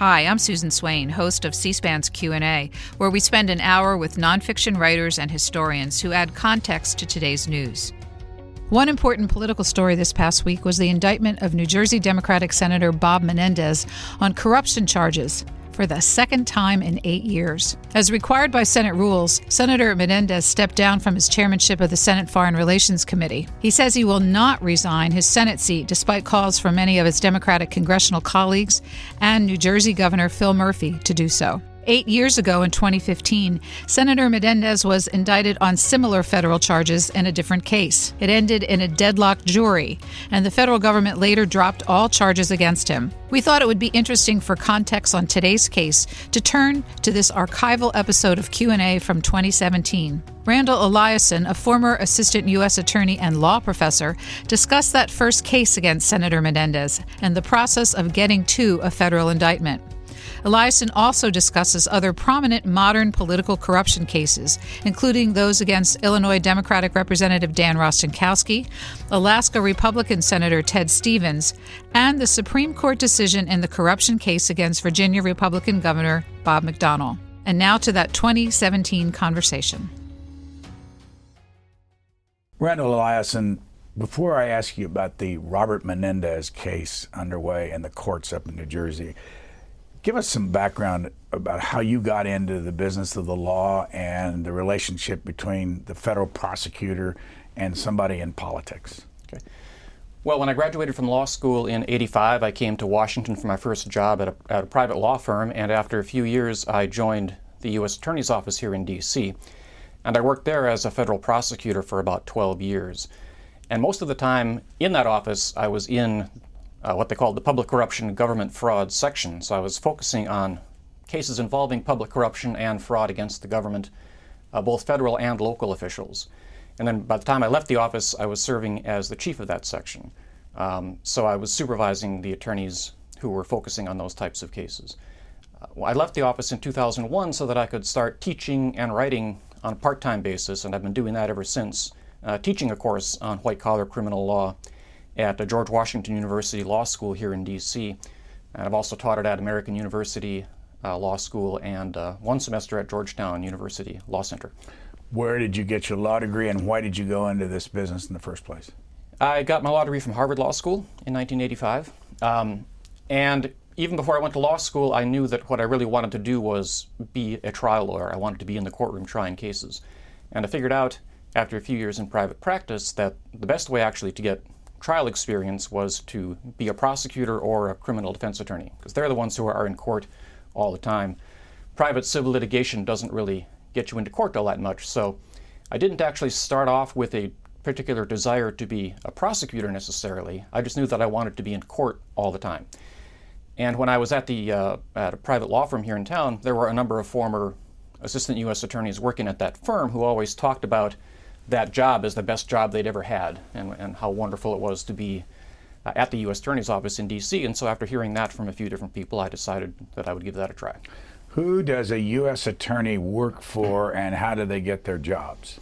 Hi, I'm Susan Swain, host of C-SPAN's Q&A, where we spend an hour with nonfiction writers and historians who add context to today's news. One important political story this past week was the indictment of New Jersey Democratic Senator Bob Menendez on corruption charges for the second time in 8 years. As required by Senate rules, Senator Menendez stepped down from his chairmanship of the Senate Foreign Relations Committee. He says he will not resign his Senate seat despite calls from many of his Democratic congressional colleagues and New Jersey Governor Phil Murphy to do so. 8 years ago in 2015, Senator Menendez was indicted on similar federal charges in a different case. It ended in a deadlocked jury, and the federal government later dropped all charges against him. We thought it would be interesting for context on today's case to turn to this archival episode of Q&A from 2017. Randall Eliason, a former assistant U.S. attorney and law professor, discussed that first case against Senator Menendez and the process of getting to a federal indictment. Eliason also discusses other prominent modern political corruption cases, including those against Illinois Democratic Representative Dan Rostenkowski, Alaska Republican Senator Ted Stevens, and the Supreme Court decision in the corruption case against Virginia Republican Governor Bob McDonnell. And now to that 2017 conversation. Randall Eliason, before I ask you about the Robert Menendez case underway in the courts up in New Jersey, give us some background about how you got into the business of the law and the relationship between the federal prosecutor and somebody in politics. Okay. Well, when I graduated from law school in '85, I came to Washington for my first job at a private law firm, and after a few years, I joined the U.S. Attorney's Office here in D.C., and I worked there as a federal prosecutor for about 12 years. And most of the time in that office, I was in what they called the Public Corruption and Government Fraud section. So I was focusing on cases involving public corruption and fraud against the government, both federal and local officials. And then by the time I left the office, I was serving as the chief of that section. So I was supervising the attorneys who were focusing on those types of cases. I left the office in 2001 so that I could start teaching and writing on a part-time basis, and I've been doing that ever since, teaching a course on white-collar criminal law at the George Washington University Law School here in D.C. And I've also taught it at American University Law School and one semester at Georgetown University Law Center. Where did you get your law degree, and why did you go into this business in the first place? I got my law degree from Harvard Law School in 1985. And even before I went to law school, I knew that what I really wanted to do was be a trial lawyer. I wanted to be in the courtroom trying cases. And I figured out after a few years in private practice that the best way actually to get trial experience was to be a prosecutor or a criminal defense attorney, because they're the ones who are in court all the time. Private civil litigation doesn't really get you into court all that much, so I didn't actually start off with a particular desire to be a prosecutor necessarily. I just knew that I wanted to be in court all the time. And when I was at a private law firm here in town, there were a number of former assistant U.S. attorneys working at that firm who always talked about that job as the best job they'd ever had, and how wonderful it was to be at the U.S. Attorney's Office in D.C. And so after hearing that from a few different people, I decided that I would give that a try. Who does a U.S. attorney work for, and how do they get their jobs?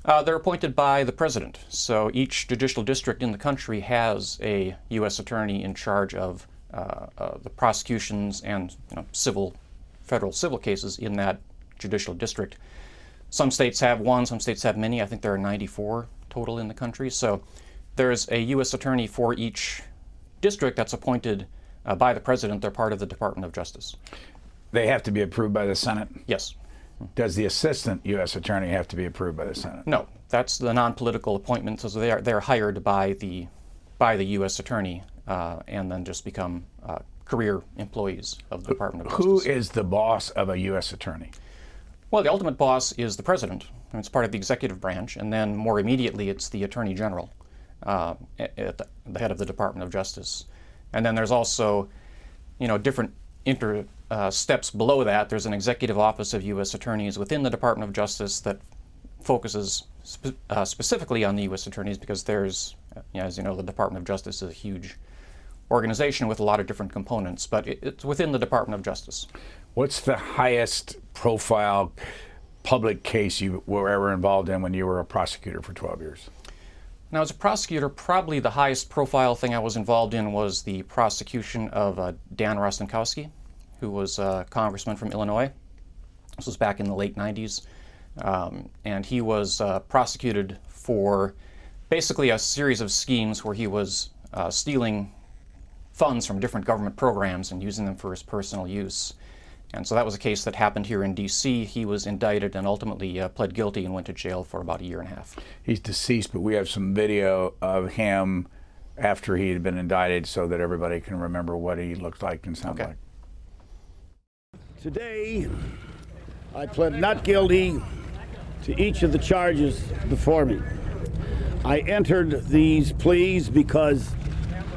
They're appointed by the president. So each judicial district in the country has a U.S. attorney in charge of the prosecutions and federal civil cases in that judicial district. Some states have one, some states have many. I think there are 94 total in the country. So there's a U.S. attorney for each district that's appointed by the president. They're part of the Department of Justice. They have to be approved by the Senate? Yes. Does the assistant U.S. attorney have to be approved by the Senate? No, that's the non-political appointment. So they're hired by the U.S. attorney and then just become career employees of the Department of Justice. Who is the boss of a U.S. attorney? Well, the ultimate boss is the president, and it's part of the executive branch, and then more immediately it's the Attorney General at the head of the Department of Justice. And then there's also, different steps below that. There's an executive office of U.S. attorneys within the Department of Justice that focuses specifically on the U.S. attorneys, because there's, as you know, the Department of Justice is a huge organization with a lot of different components, but it's within the Department of Justice. What's the highest profile public case you were ever involved in when you were a prosecutor for 12 years? Now, as a prosecutor, probably the highest profile thing I was involved in was the prosecution of Dan Rostenkowski, who was a congressman from Illinois. This was back in the late 90s. And he was prosecuted for basically a series of schemes where he was stealing funds from different government programs and using them for his personal use. And so that was a case that happened here in D.C. He was indicted and ultimately pled guilty and went to jail for about a year and a half. He's deceased, but we have some video of him after he had been indicted so that everybody can remember what he looked like and sounded like. Today, I pled not guilty to each of the charges before me. I entered these pleas because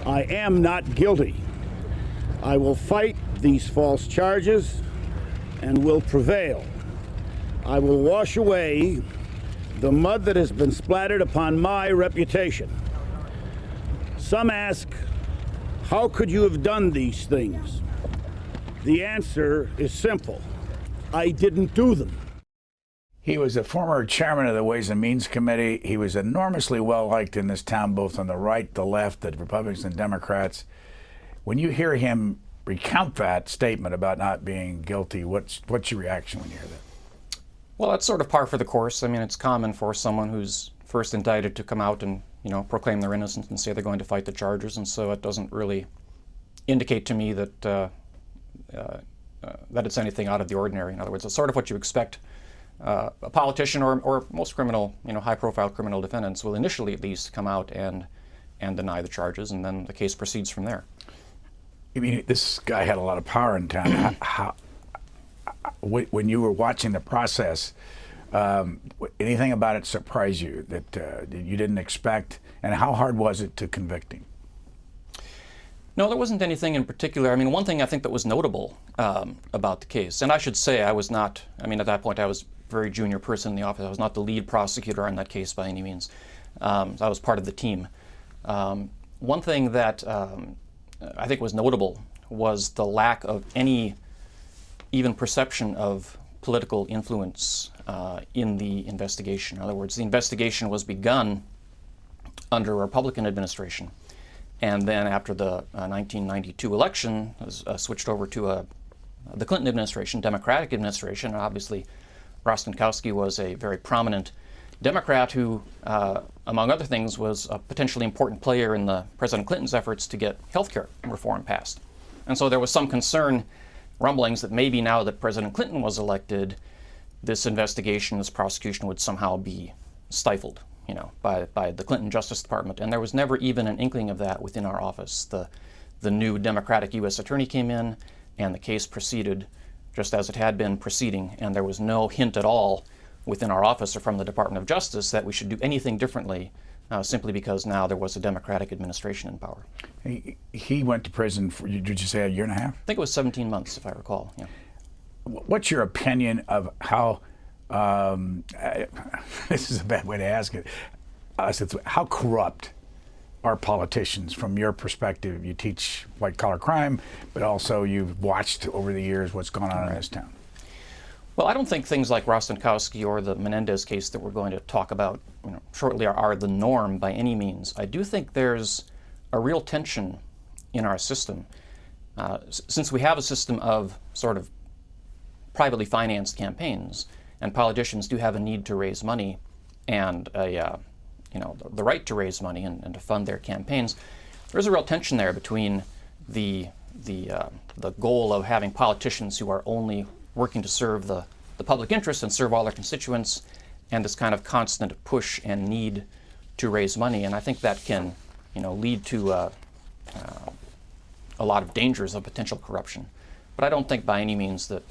I am not guilty. I will fight these false charges and will prevail. I will wash away the mud that has been splattered upon my reputation. Some ask, how could you have done these things? The answer is simple. I didn't do them. He was a former chairman of the Ways and Means Committee. He was enormously well-liked in this town, both on the right, the left, the Republicans and Democrats. When you hear him recount that statement about not being guilty, what's your reaction when you hear that? Well, that's sort of par for the course. I mean, it's common for someone who's first indicted to come out and, proclaim their innocence and say they're going to fight the charges, and so it doesn't really indicate to me that that it's anything out of the ordinary. In other words, it's sort of what you expect. A politician or most criminal, high-profile criminal defendants will initially at least come out and deny the charges, and then the case proceeds from there. I mean, this guy had a lot of power in town. When you were watching the process, anything about it surprised you that you didn't expect, and how hard was it to convict him? No, there wasn't anything in particular. I mean, one thing I think that was notable about the case, and I should say I was not, at that point I was a very junior person in the office. I was not the lead prosecutor on that case by any means. I was part of the team. One thing that I think was notable was the lack of any even perception of political influence in the investigation. In other words, the investigation was begun under a Republican administration, and then after the 1992 election was switched over to the Clinton administration, Democratic administration, and obviously Rostenkowski was a very prominent Democrat who, among other things, was a potentially important player in President Clinton's efforts to get health care reform passed. And so there was some concern, rumblings, that maybe now that President Clinton was elected, this investigation, this prosecution would somehow be stifled, by the Clinton Justice Department. And there was never even an inkling of that within our office. The new Democratic U.S. attorney came in, and the case proceeded just as it had been proceeding, and there was no hint at all within our office or from the Department of Justice that we should do anything differently simply because now there was a Democratic administration in power. He went to prison for, did you say, a year and a half? I think it was 17 months, if I recall. Yeah. What's your opinion of how, this is a bad way to ask it, how corrupt are politicians from your perspective? You teach white-collar crime, but also you've watched over the years what's gone on in this town. Well, I don't think things like Rostenkowski or the Menendez case that we're going to talk about shortly are the norm by any means. I do think there's a real tension in our system. Since we have a system of sort of privately financed campaigns, and politicians do have a need to raise money and the right to raise money and to fund their campaigns, there's a real tension there between the goal of having politicians who are only working to serve the public interest and serve all their constituents, and this kind of constant push and need to raise money. And I think that can, lead to a lot of dangers of potential corruption. But I don't think by any means that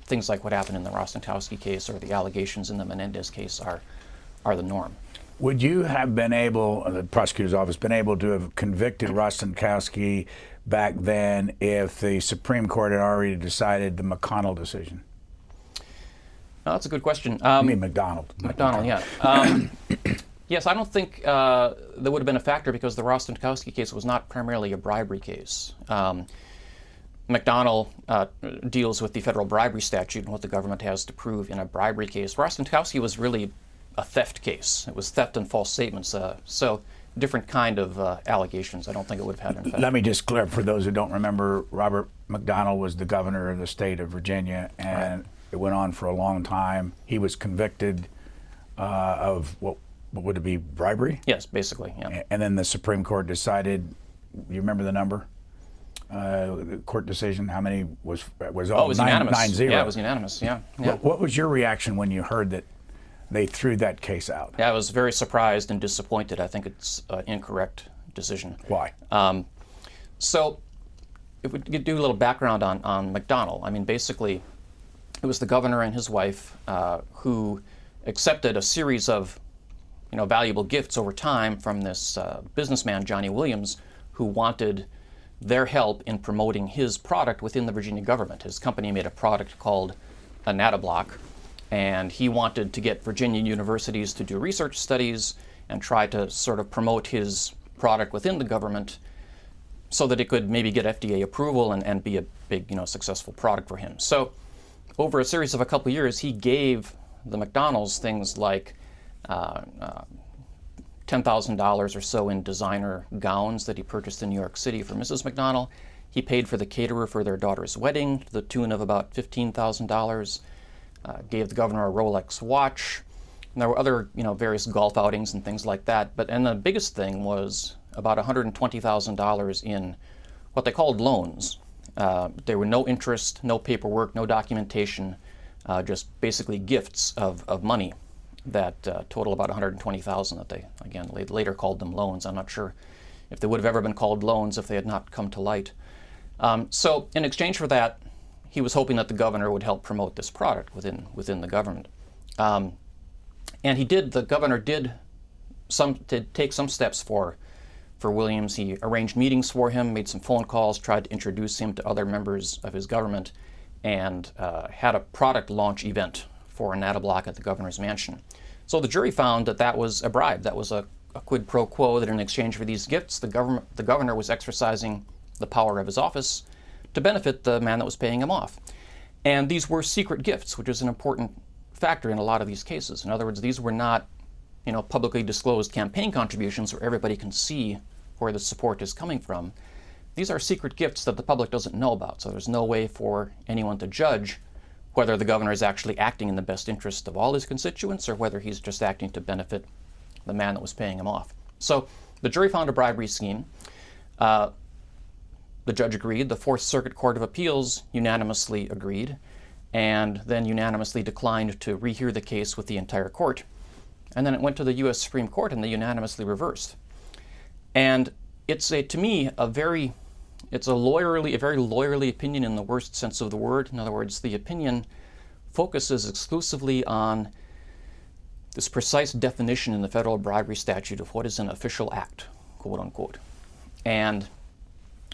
things like what happened in the Rostenkowski case or the allegations in the Menendez case are the norm. Would you have been able, the prosecutor's office, been able to have convicted Rostenkowski back then if the Supreme Court had already decided the McConnell decision? No, that's a good question. I mean McDonald. McDonald, yeah. Yes, I don't think there would have been a factor because the Rostenkowski case was not primarily a bribery case. McDonald deals with the federal bribery statute and what the government has to prove in a bribery case. Rostenkowski was really a theft case. It was theft and false statements. So different kind of allegations. I don't think it would have had an effect. Let me just clear, for those who don't remember, Robert McDonnell was the governor of the state of Virginia, and it went on for a long time. He was convicted of what would it be, bribery? Yes, basically, yeah. And then the Supreme Court decided, you remember the number? The court decision, how many was it was unanimous. 9-0. Yeah, it was unanimous, yeah. What was your reaction when you heard that they threw that case out? Yeah, I was very surprised and disappointed. I think it's an incorrect decision. Why? So, if we could do a little background on McDonnell. I mean, basically, it was the governor and his wife who accepted a series of valuable gifts over time from this businessman, Johnny Williams, who wanted their help in promoting his product within the Virginia government. His company made a product called a NanoBlock, and he wanted to get Virginia universities to do research studies and try to sort of promote his product within the government so that it could maybe get FDA approval and be a big, successful product for him. So over a series of a couple of years, he gave the McDonald's things like $10,000 or so in designer gowns that he purchased in New York City for Mrs. McDonnell. He paid for the caterer for their daughter's wedding to the tune of about $15,000. Gave the governor a Rolex watch. And there were other, various golf outings and things like that. And the biggest thing was about $120,000 in what they called loans. There were no interest, no paperwork, no documentation, just basically gifts of money that total about $120,000 that they, again, later called them loans. I'm not sure if they would have ever been called loans if they had not come to light. So in exchange for that, he was hoping that the governor would help promote this product within the government. And the governor did take some steps for Williams. He arranged meetings for him, made some phone calls, tried to introduce him to other members of his government, and had a product launch event for a NanoBlock at the governor's mansion. So the jury found that that was a bribe. That was a quid pro quo, that in exchange for these gifts, the governor was exercising the power of his office to benefit the man that was paying him off. And these were secret gifts, which is an important factor in a lot of these cases. In other words, these were not, publicly disclosed campaign contributions where everybody can see where the support is coming from. These are secret gifts that the public doesn't know about, so there's no way for anyone to judge whether the governor is actually acting in the best interest of all his constituents or whether he's just acting to benefit the man that was paying him off. So the jury found a bribery scheme. The judge agreed. The Fourth Circuit Court of Appeals unanimously agreed, and then unanimously declined to rehear the case with the entire court. And then it went to the U.S. Supreme Court, and they unanimously reversed. And it's to me a very lawyerly opinion in the worst sense of the word. In other words, the opinion focuses exclusively on this precise definition in the federal bribery statute of what is an official act, quote unquote. And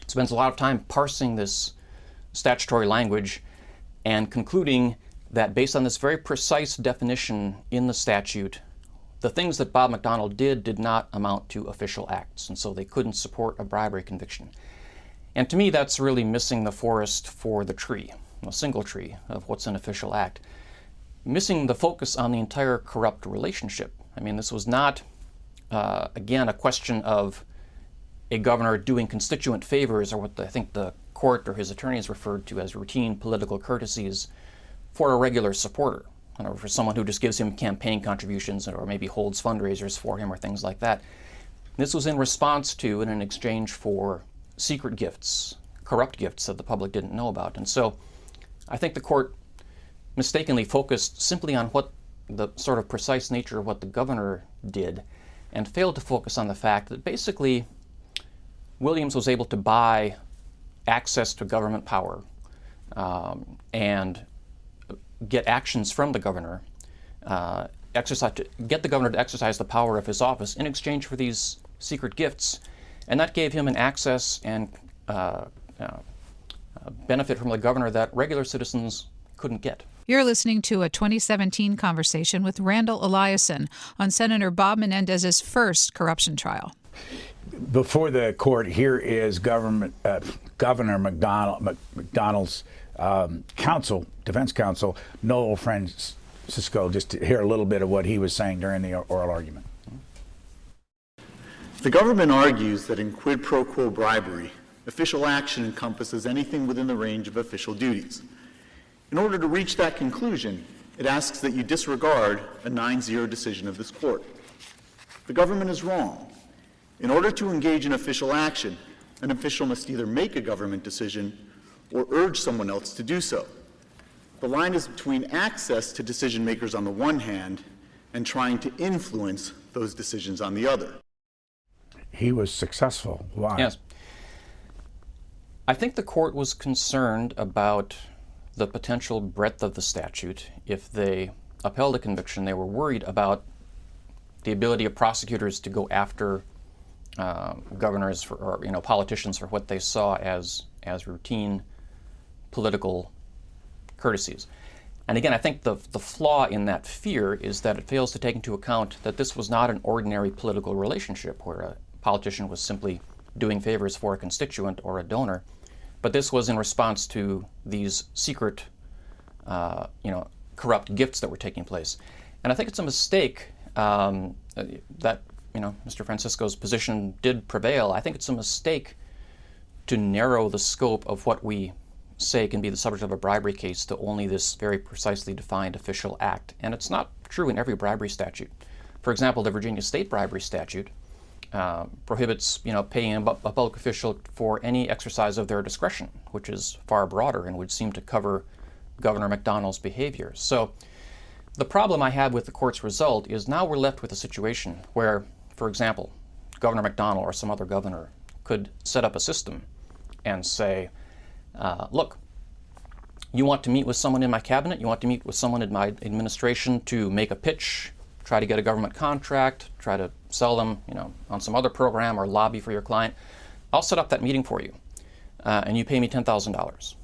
spends a lot of time parsing this statutory language and concluding that based on this very precise definition in the statute, the things that Bob McDonnell did not amount to official acts, and so they couldn't support a bribery conviction. And to me, that's really missing the forest for the tree, a single tree of what's an official act. Missing the focus on the entire corrupt relationship. I mean, this was not, again, a question of a governor doing constituent favors, or what I think the court or his attorneys referred to as routine political courtesies for a regular supporter, or for someone who just gives him campaign contributions or maybe holds fundraisers for him or things like that. This was in response to and in exchange for secret gifts, corrupt gifts that the public didn't know about. And so I think the court mistakenly focused simply on what the sort of precise nature of what the governor did and failed to focus on the fact that basically Williams was able to buy access to government power and get actions from the governor, get the governor to exercise the power of his office in exchange for these secret gifts. And that gave him an access and benefit from the governor that regular citizens couldn't get. You're listening to a 2017 conversation with Randall Eliason on Senator Bob Menendez's first corruption trial. Before the court, here is Governor McDonnell's defense counsel, Noel Francisco, just to hear a little bit of what he was saying during the oral argument. The government argues that in quid pro quo bribery, official action encompasses anything within the range of official duties. In order to reach that conclusion, it asks that you disregard a 9-0 decision of this court. The government is wrong. In order to engage in official action, an official must either make a government decision or urge someone else to do so. The line is between access to decision makers on the one hand and trying to influence those decisions on the other. He was successful. Why? Yes. I think the court was concerned about the potential breadth of the statute. If they upheld a conviction, they were worried about the ability of prosecutors to go after governors or politicians for what they saw as routine political courtesies. And again, I think the flaw in that fear is that it fails to take into account that this was not an ordinary political relationship where a politician was simply doing favors for a constituent or a donor, but this was in response to these secret, corrupt gifts that were taking place. And I think it's a mistake that Mr. Francisco's position did prevail. I think it's a mistake to narrow the scope of what we say can be the subject of a bribery case to only this very precisely defined official act. And it's not true in every bribery statute. For example, the Virginia state bribery statute prohibits paying a public official for any exercise of their discretion, which is far broader and would seem to cover Governor McDonnell's behavior. So the problem I have with the court's result is now we're left with a situation where, for example, Governor McDonnell or some other governor could set up a system and say, look, you want to meet with someone in my cabinet, you want to meet with someone in my administration to make a pitch, try to get a government contract, try to sell them on some other program or lobby for your client. I'll set up that meeting for you, and you pay me $10,000.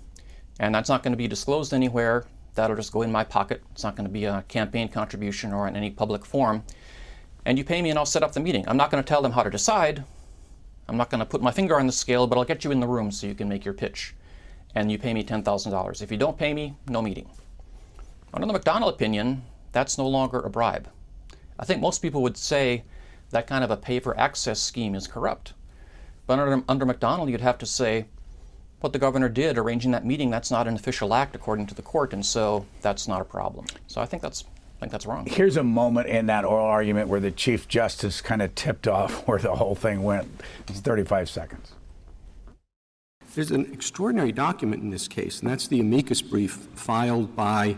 And that's not going to be disclosed anywhere. That'll just go in my pocket. It's not going to be a campaign contribution or in any public forum. And you pay me and I'll set up the meeting. I'm not going to tell them how to decide. I'm not going to put my finger on the scale, but I'll get you in the room so you can make your pitch. And you pay me $10,000. If you don't pay me, no meeting. Under the McDonnell opinion, that's no longer a bribe. I think most people would say that kind of a pay-for-access scheme is corrupt. But under McDonnell, you'd have to say what the governor did, arranging that meeting, that's not an official act according to the court, and so that's not a problem. So I think that's wrong. Here's a moment in that oral argument where the Chief Justice kind of tipped off where the whole thing went. It's 35 seconds. There's an extraordinary document in this case, and that's the amicus brief filed by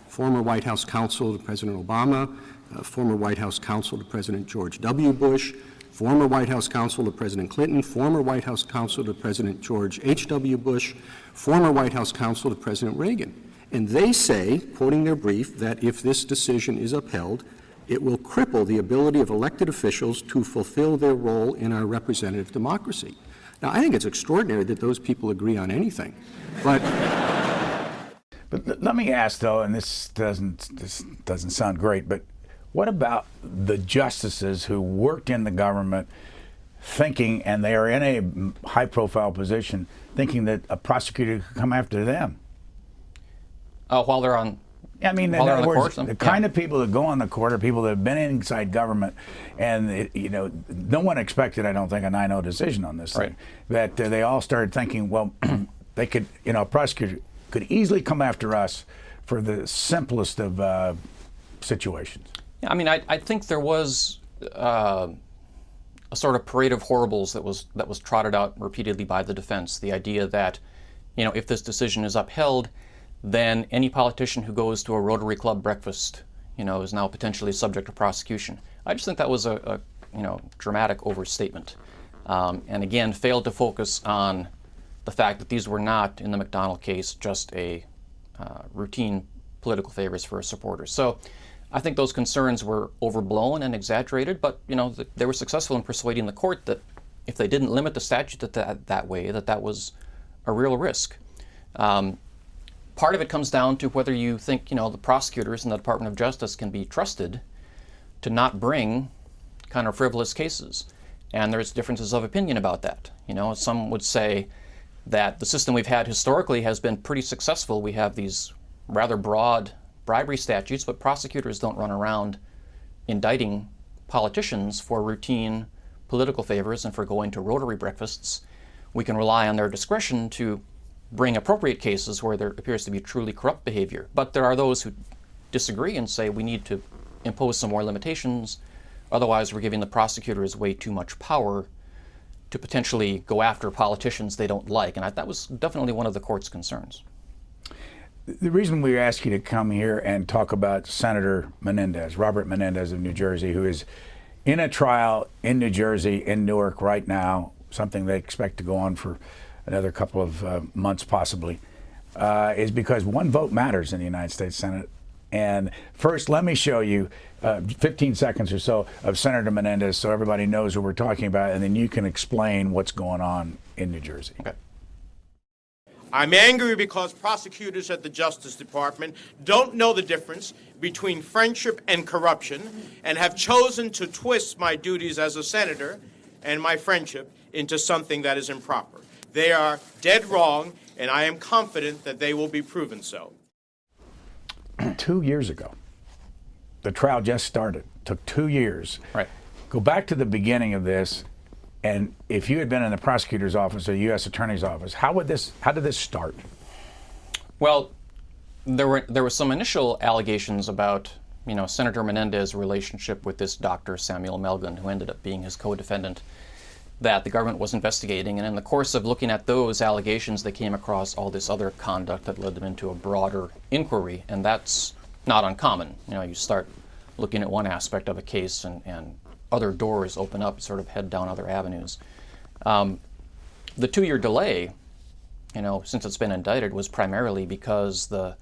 former White House counsel to President Obama, former White House counsel to President George W. Bush, former White House counsel to President Clinton, former White House counsel to President George H.W. Bush, former White House counsel to President Reagan. And they say, quoting their brief, that if this decision is upheld, it will cripple the ability of elected officials to fulfill their role in our representative democracy. Now, I think it's extraordinary that those people agree on anything. But let me ask, though, and this doesn't sound great, but what about the justices who worked in the government thinking, and they are in a high-profile position, thinking that a prosecutor could come after them? While they're on in other words, the kind of people that go on the court are people that have been inside government, and no one expected, I don't think, a 9-0 decision on this thing. That they all started thinking, well, they could, a prosecutor could easily come after us for the simplest of situations. Yeah, I think there was a sort of parade of horribles that was trotted out repeatedly by the defense. The idea that, if this decision is upheld, then any politician who goes to a Rotary Club breakfast, is now potentially subject to prosecution. I just think that was a dramatic overstatement, and again failed to focus on the fact that these were not, in the McDonnell case, just a routine political favors for supporters. So I think those concerns were overblown and exaggerated, but they were successful in persuading the court that if they didn't limit the statute that way, that was a real risk. Part of it comes down to whether you think, the prosecutors in the Department of Justice can be trusted to not bring kind of frivolous cases. And there's differences of opinion about that. Some would say that the system we've had historically has been pretty successful. We have these rather broad bribery statutes, but prosecutors don't run around indicting politicians for routine political favors and for going to Rotary breakfasts. We can rely on their discretion to bring appropriate cases where there appears to be truly corrupt behavior. But there are those who disagree and say we need to impose some more limitations, otherwise we're giving the prosecutors way too much power to potentially go after politicians they don't like. And that was definitely one of the court's concerns. The reason we ask you to come here and talk about Senator Menendez, Robert Menendez of New Jersey, who is in a trial in New Jersey, in Newark right now, something they expect to go on for another couple of months possibly, is because one vote matters in the United States Senate. And first, let me show you 15 seconds or so of Senator Menendez so everybody knows what we're talking about, and then you can explain what's going on in New Jersey. Okay. I'm angry because prosecutors at the Justice Department don't know the difference between friendship and corruption and have chosen to twist my duties as a senator and my friendship into something that is improper. They are dead wrong, and I am confident that they will be proven so. 2 years ago, the trial just started. Took 2 years. Right. Go back to the beginning of this, and if you had been in the prosecutor's office or the U.S. Attorney's office, how did this start? Well, there were some initial allegations about, Senator Menendez's relationship with this Dr. Samuel Melgen, who ended up being his co-defendant, that the government was investigating. And in the course of looking at those allegations, they came across all this other conduct that led them into a broader inquiry, and that's not uncommon. You start looking at one aspect of a case and other doors open up, sort of head down other avenues. The 2-year delay, since it's been indicted, was primarily because the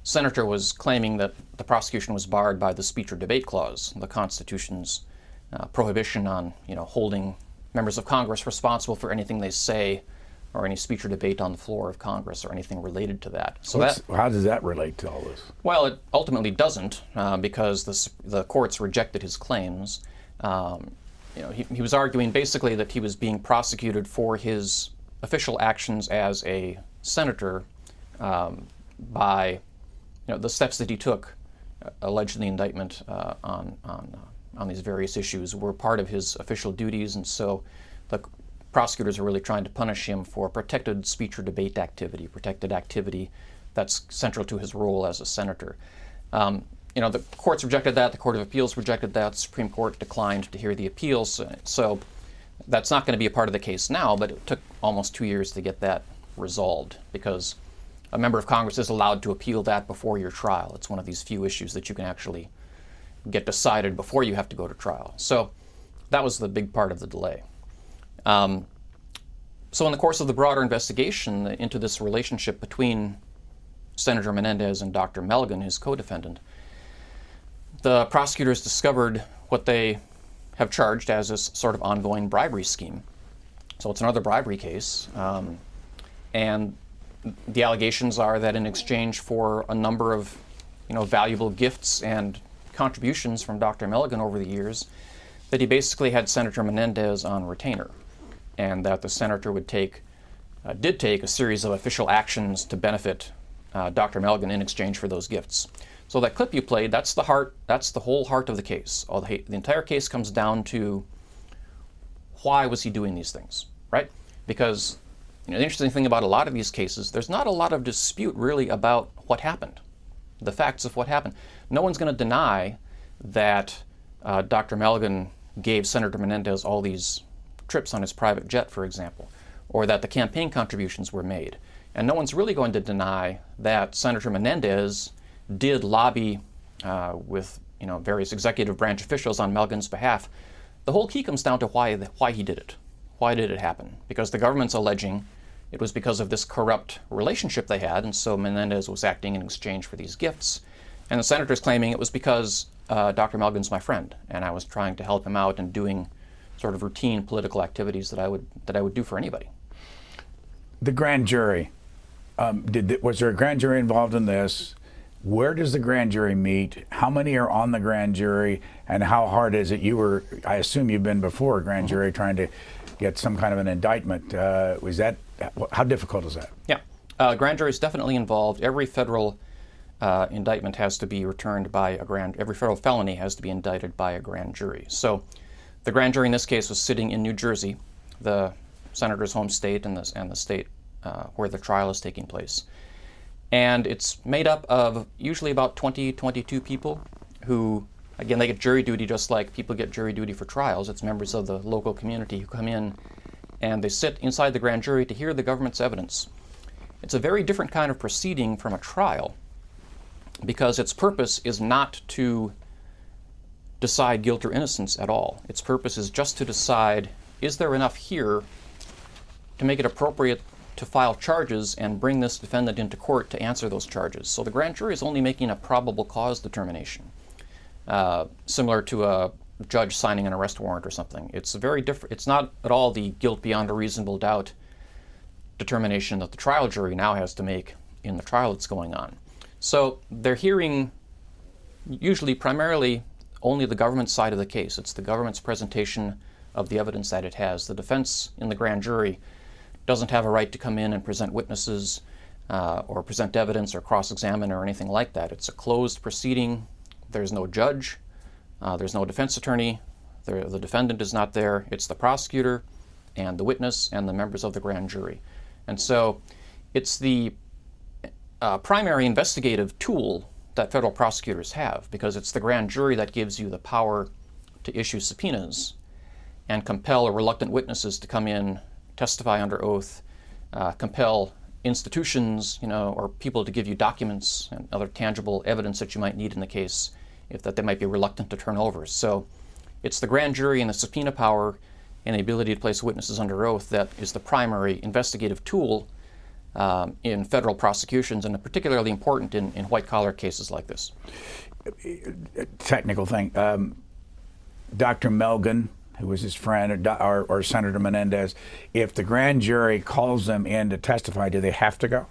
senator was claiming that the prosecution was barred by the speech or debate clause, the Constitution's prohibition on, holding members of Congress responsible for anything they say or any speech or debate on the floor of Congress or anything related to that. So how does that relate to all this? Well, it ultimately doesn't because the courts rejected his claims. He was arguing basically that he was being prosecuted for his official actions as a senator by the steps that he took, alleged in the indictment on these various issues, were part of his official duties, and so the prosecutors are really trying to punish him for protected speech or debate activity, protected activity that's central to his role as a senator. The courts rejected that, the Court of Appeals rejected that, the Supreme Court declined to hear the appeals, so that's not going to be a part of the case now, but it took almost 2 years to get that resolved because a member of Congress is allowed to appeal that before your trial. It's one of these few issues that you can actually get decided before you have to go to trial. So that was the big part of the delay. So in the course of the broader investigation into this relationship between Senator Menendez and Dr. Melgen, his co-defendant, the prosecutors discovered what they have charged as this sort of ongoing bribery scheme. So it's another bribery case. And the allegations are that in exchange for a number of valuable gifts and contributions from Dr. Melgen over the years, that he basically had Senator Menendez on retainer, and that the senator did take a series of official actions to benefit Dr. Melgen in exchange for those gifts. So that clip you played, that's the whole heart of the case. The entire case comes down to why was he doing these things, right? Because the interesting thing about a lot of these cases, there's not a lot of dispute really about what happened, the facts of what happened. No one's going to deny that Dr. Melgen gave Senator Menendez all these trips on his private jet, for example, or that the campaign contributions were made. And no one's really going to deny that Senator Menendez did lobby with various executive branch officials on Melgen's behalf. The whole key comes down to why he did it. Why did it happen? Because the government's alleging it was because of this corrupt relationship they had, and so Menendez was acting in exchange for these gifts. And the senator's claiming it was because Dr. Melgen's my friend, and I was trying to help him out and doing sort of routine political activities that I would do for anybody. The grand jury, was there a grand jury involved in this? Where does the grand jury meet? How many are on the grand jury? And how hard is it? I assume you've been before a grand jury trying to get some kind of an indictment. How difficult is that? Yeah, grand jury is definitely involved. Every federal indictment has to be returned by every federal felony has to be indicted by a grand jury. So The grand jury in this case was sitting in New Jersey, the senator's home state and the state where the trial is taking place. And it's made up of usually about 20, 22 people who, again, they get jury duty just like people get jury duty for trials. It's members of the local community who come in and they sit inside the grand jury to hear the government's evidence. It's a very different kind of proceeding from a trial because its purpose is not to decide guilt or innocence at all. Its purpose is just to decide, is there enough here to make it appropriate to file charges and bring this defendant into court to answer those charges. So the grand jury is only making a probable cause determination, similar to a judge signing an arrest warrant or something. It's very different. It's not at all the guilt beyond a reasonable doubt determination that the trial jury now has to make in the trial that's going on. So they're hearing usually primarily only the government's side of the case. It's the government's presentation of the evidence that it has. The defense in the grand jury doesn't have a right to come in and present witnesses or present evidence or cross-examine or anything like that. It's a closed proceeding. There's no judge. There's no defense attorney. The defendant is not there. It's the prosecutor and the witness and the members of the grand jury. And so it's the primary investigative tool that federal prosecutors have, because it's the grand jury that gives you the power to issue subpoenas and compel reluctant witnesses to come in, testify under oath, compel institutions, or people to give you documents and other tangible evidence that you might need in the case, if that they might be reluctant to turn over. So it's the grand jury and the subpoena power and the ability to place witnesses under oath that is the primary investigative tool in federal prosecutions, and particularly important in white-collar cases like this. Technical thing. Dr. Melgen, who was his friend, or Senator Menendez, if the grand jury calls them in to testify, do they have to go?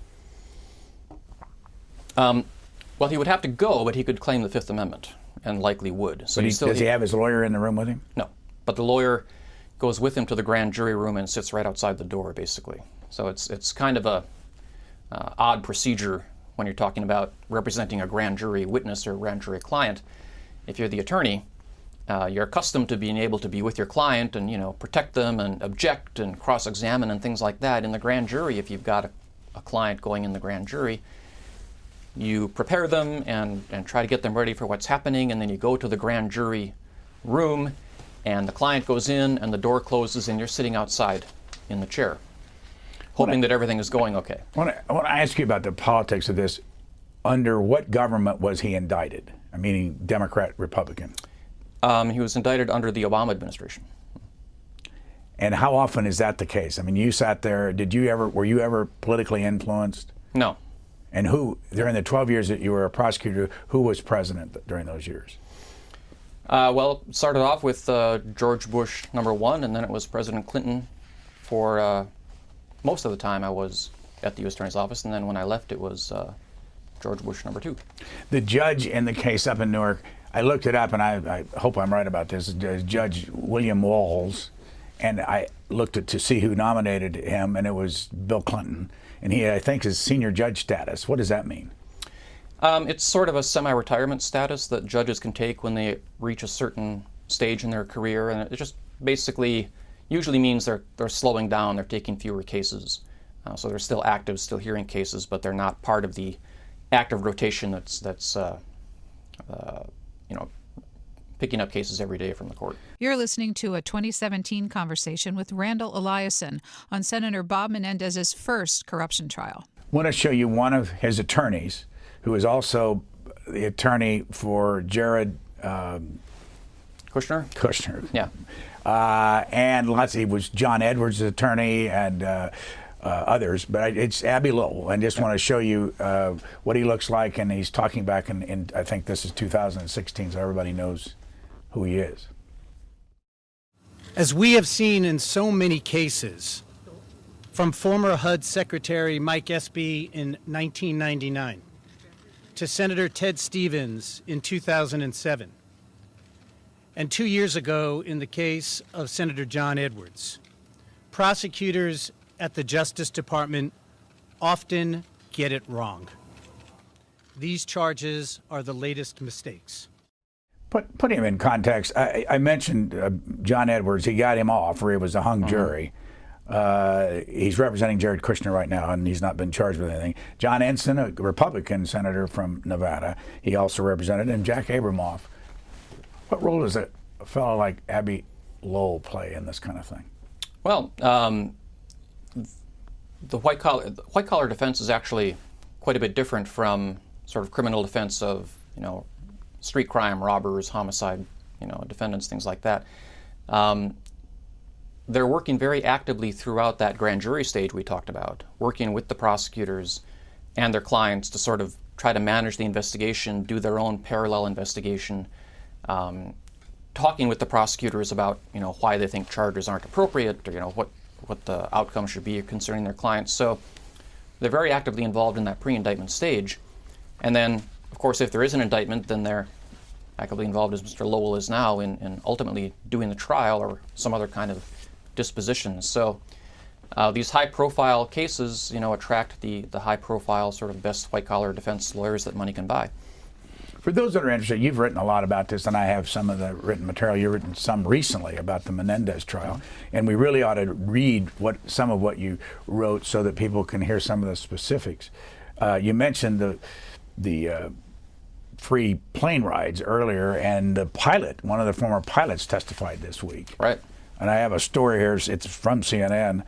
Well, he would have to go, but he could claim the Fifth Amendment, and likely would. So does he have his lawyer in the room with him? No, but the lawyer goes with him to the grand jury room and sits right outside the door, basically. So it's kind of a odd procedure when you're talking about representing a grand jury witness or grand jury client. If you're the attorney, you're accustomed to being able to be with your client and protect them and object and cross-examine and things like that. In the grand jury, if you've got a client going in the grand jury, you prepare them and try to get them ready for what's happening, and then you go to the grand jury room and the client goes in and the door closes and you're sitting outside in the chair, hoping that everything is going okay. I want to ask you about the politics of this. Under what government was he indicted? Meaning Democrat, Republican? He was indicted under the Obama administration. And how often is that the case? You sat there. Were you ever politically influenced? No. And who, during the 12 years that you were a prosecutor, who was president during those years? Well, it started off with George Bush #1, and then it was President Clinton for most of the time I was at the U.S. Attorney's Office, and then when I left it was George Bush #2. The judge in the case up in Newark, I looked it up, and I hope I'm right about this, Judge William Walls, and I looked to see who nominated him, and it was Bill Clinton, and he, I think, is senior judge status. What does that mean? It's sort of a semi-retirement status that judges can take when they reach a certain stage in their career, and it just basically usually means they're slowing down, they're taking fewer cases. So they're still active, still hearing cases, but they're not part of the active rotation that's picking up cases every day from the court. You're listening to a 2017 conversation with Randall Eliason on Senator Bob Menendez's first corruption trial. I want to show you one of his attorneys, who is also the attorney for Jared Kushner. Yeah. And he was John Edwards' attorney and others, but it's Abby Lowell. And just want to show you what he looks like, and he's talking back in I think this is 2016, so everybody knows who he is. As we have seen in so many cases, from former HUD Secretary Mike Espy in 1999 to Senator Ted Stevens in 2007, and 2 years ago in the case of Senator John Edwards, prosecutors at the Justice Department often get it wrong. These charges are the latest mistakes. Put him in context. I mentioned John Edwards. He got him off, or it was a hung jury. He's representing Jared Kushner right now, and he's not been charged with anything. John Ensign, a Republican senator from Nevada, he also represented, and Jack Abramoff. What role does a fellow like Abby Lowell play in this kind of thing? Well, the white collar defense is actually quite a bit different from sort of criminal defense of, street crime, robbers, homicide, defendants, things like that. They're working very actively throughout that grand jury stage we talked about, working with the prosecutors and their clients to sort of try to manage the investigation, do their own parallel investigation, talking with the prosecutors about, why they think charges aren't appropriate, or, what the outcome should be concerning their clients. So they're very actively involved in that pre-indictment stage. And then, of course, if there is an indictment, then they're actively involved, as Mr. Lowell is now, in ultimately doing the trial or some other kind of disposition. So these high-profile cases, attract the high-profile sort of best white-collar defense lawyers that money can buy. For those that are interested, you've written a lot about this, and I have some of the written material. You've written some recently about the Menendez trial, and we really ought to read some of what you wrote so that people can hear some of the specifics. You mentioned the free plane rides earlier, and the pilot, one of the former pilots, testified this week. Right. And I have a story here. It's from CNN.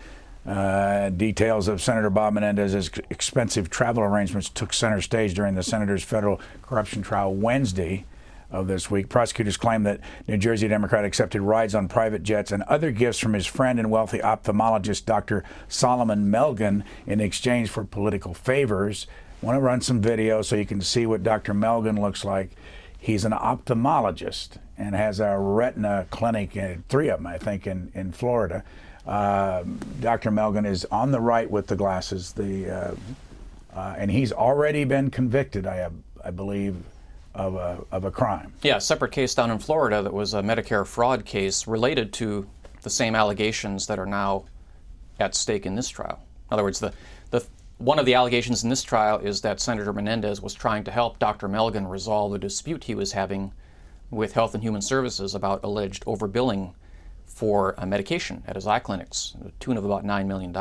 Details of Senator Bob Menendez's expensive travel arrangements took center stage during the senator's federal corruption trial Wednesday of this week. Prosecutors claim that New Jersey Democrat accepted rides on private jets and other gifts from his friend and wealthy ophthalmologist, Dr. Solomon Melgen, in exchange for political favors. I want to run some video so you can see what Dr. Melgen looks like. He's an ophthalmologist and has a retina clinic, 3 of them, I think, in Florida. Dr. Melgen is on the right with the glasses, and he's already been convicted, I believe, of a crime. Yeah, a separate case down in Florida that was a Medicare fraud case related to the same allegations that are now at stake in this trial. In other words, one of the allegations in this trial is that Senator Menendez was trying to help Dr. Melgen resolve a dispute he was having with Health and Human Services about alleged overbilling for a medication at his eye clinics, to the tune of about $9 million.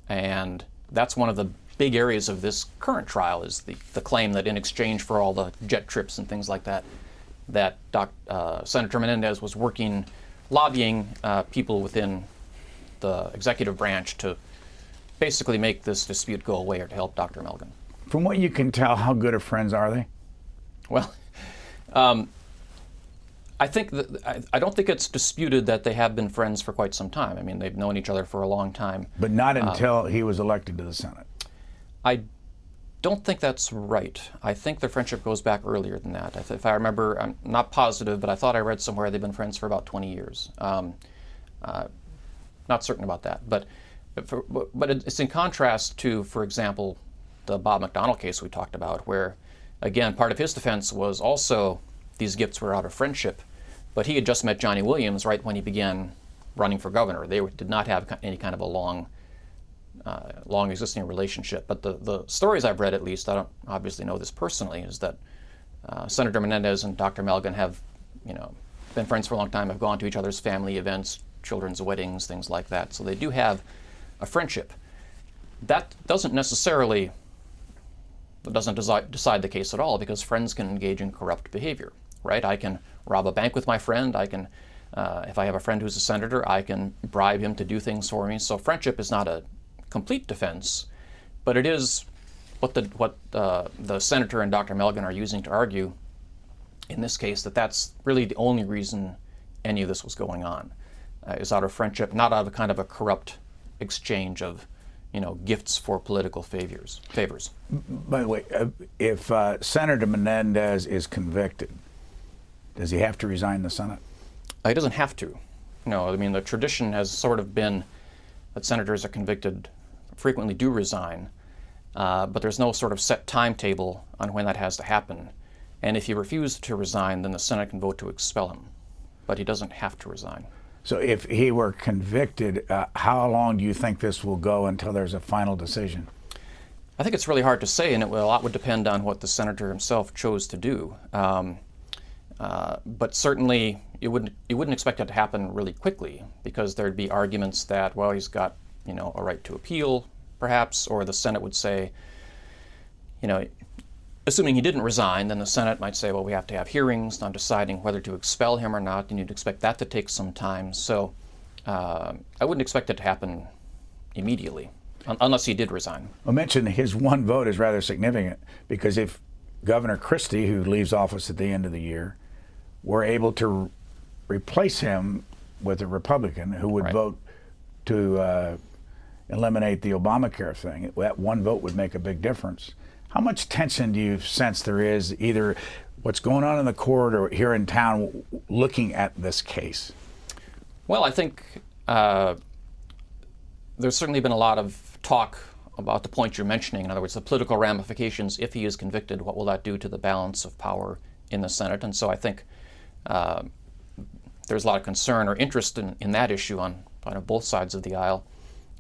And that's one of the big areas of this current trial, is the claim that in exchange for all the jet trips and things like that, that Senator Menendez was lobbying people within the executive branch to basically make this dispute go away or to help Dr. Melgen. From what you can tell, how good of friends are they? Well, I don't think it's disputed that they have been friends for quite some time. I mean, they've known each other for a long time. But not until he was elected to the Senate. I don't think that's right. I think their friendship goes back earlier than that. If I remember, I'm not positive, but I thought I read somewhere they've been friends for about 20 years. Not certain about that. But it's in contrast to, for example, the Bob McDonnell case we talked about, where, again, part of his defense was also these gifts were out of friendship. But he had just met Johnny Williams right when he began running for governor. They did not have any kind of a long existing relationship. But the stories I've read, at least, I don't obviously know this personally, is that Senator Menendez and Dr. Melgen have, been friends for a long time, have gone to each other's family events, children's weddings, things like that. So they do have a friendship. That doesn't necessarily decide the case at all, because friends can engage in corrupt behavior, right? I can rob a bank with my friend. I can, if I have a friend who's a senator, I can bribe him to do things for me. So friendship is not a complete defense, but it is what the senator and Dr. Melgen are using to argue in this case, that's really the only reason any of this was going on, is out of friendship, not out of a kind of a corrupt exchange of gifts for political favors. By the way, if Senator Menendez is convicted, does he have to resign the Senate? He doesn't have to. No, I mean, the tradition has sort of been that senators are convicted frequently do resign, but there's no sort of set timetable on when that has to happen. And if he refuses to resign, then the Senate can vote to expel him. But he doesn't have to resign. So if he were convicted, how long do you think this will go until there's a final decision? I think it's really hard to say, and a lot would depend on what the senator himself chose to do. But certainly you wouldn't expect it to happen really quickly, because there'd be arguments that, well, he's got, a right to appeal, perhaps, or the Senate would say, assuming he didn't resign, then the Senate might say, well, we have to have hearings on deciding whether to expel him or not, and you'd expect that to take some time. So I wouldn't expect it to happen immediately, unless he did resign. I mentioned his one vote is rather significant, because if Governor Christie, who leaves office at the end of the year, were able to replace him with a Republican who would vote to eliminate the Obamacare thing, that one vote would make a big difference. How much tension do you sense there is, either what's going on in the court or here in town, looking at this case? Well, I think there's certainly been a lot of talk about the point you're mentioning. In other words, the political ramifications if he is convicted. What will that do to the balance of power in the Senate? And so I think there's a lot of concern or interest in that issue on both sides of the aisle.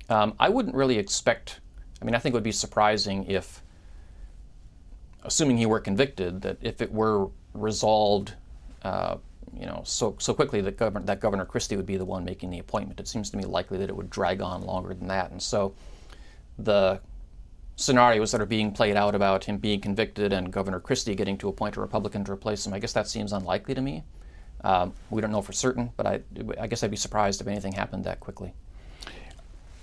I wouldn't really expect, I think it would be surprising if, assuming he were convicted, that if it were resolved so quickly that Governor Christie would be the one making the appointment. It seems to me likely that it would drag on longer than that. And so the scenarios that are being played out about him being convicted and Governor Christie getting to appoint a Republican to replace him, I guess that seems unlikely to me. We don't know for certain, but I guess I'd be surprised if anything happened that quickly.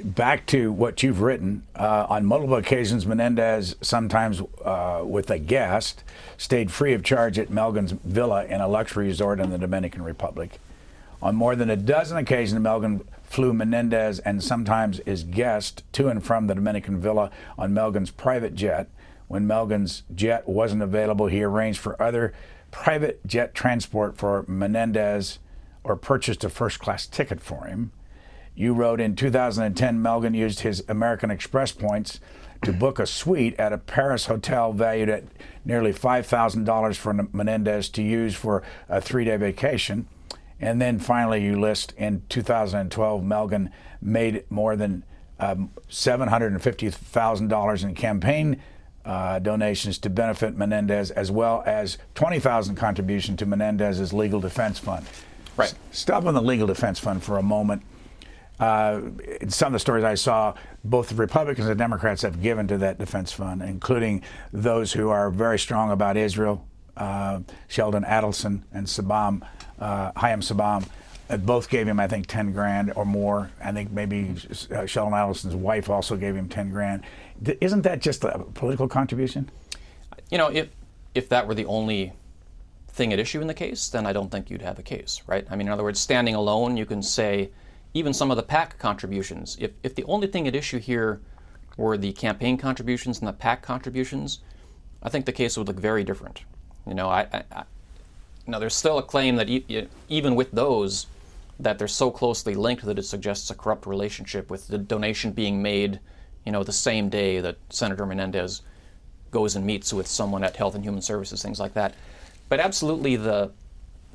Back to what you've written, on multiple occasions, Menendez, sometimes with a guest, stayed free of charge at Melgen's villa in a luxury resort in the Dominican Republic. On more than a dozen occasions, Melgen flew Menendez and sometimes his guest to and from the Dominican villa on Melgen's private jet. When Melgen's jet wasn't available, he arranged for other private jet transport for Menendez or purchased a first-class ticket for him. You wrote in 2010, Melgen used his American Express points to book a suite at a Paris hotel valued at nearly $5,000 for Menendez to use for a 3-day vacation. And then finally you list in 2012, Melgen made more than $750,000 in campaign donations to benefit Menendez, as well as $20,000 contribution to Menendez's legal defense fund. Right. Stop on the legal defense fund for a moment. In some of the stories I saw, both the Republicans and Democrats have given to that defense fund, including those who are very strong about Israel, Sheldon Adelson and Hayam Sabbam. Both gave him, I think, 10 grand or more. I think maybe Sheldon Adelson's wife also gave him 10 grand. Isn't that just a political contribution? If that were the only thing at issue in the case, then I don't think you'd have a case, right? In other words, standing alone, you can say, even some of the PAC contributions, if the only thing at issue here were the campaign contributions and the PAC contributions, I think the case would look very different. There's still a claim that even with those, that they're so closely linked that it suggests a corrupt relationship, with the donation being made, the same day that Senator Menendez goes and meets with someone at Health and Human Services, things like that. But absolutely, the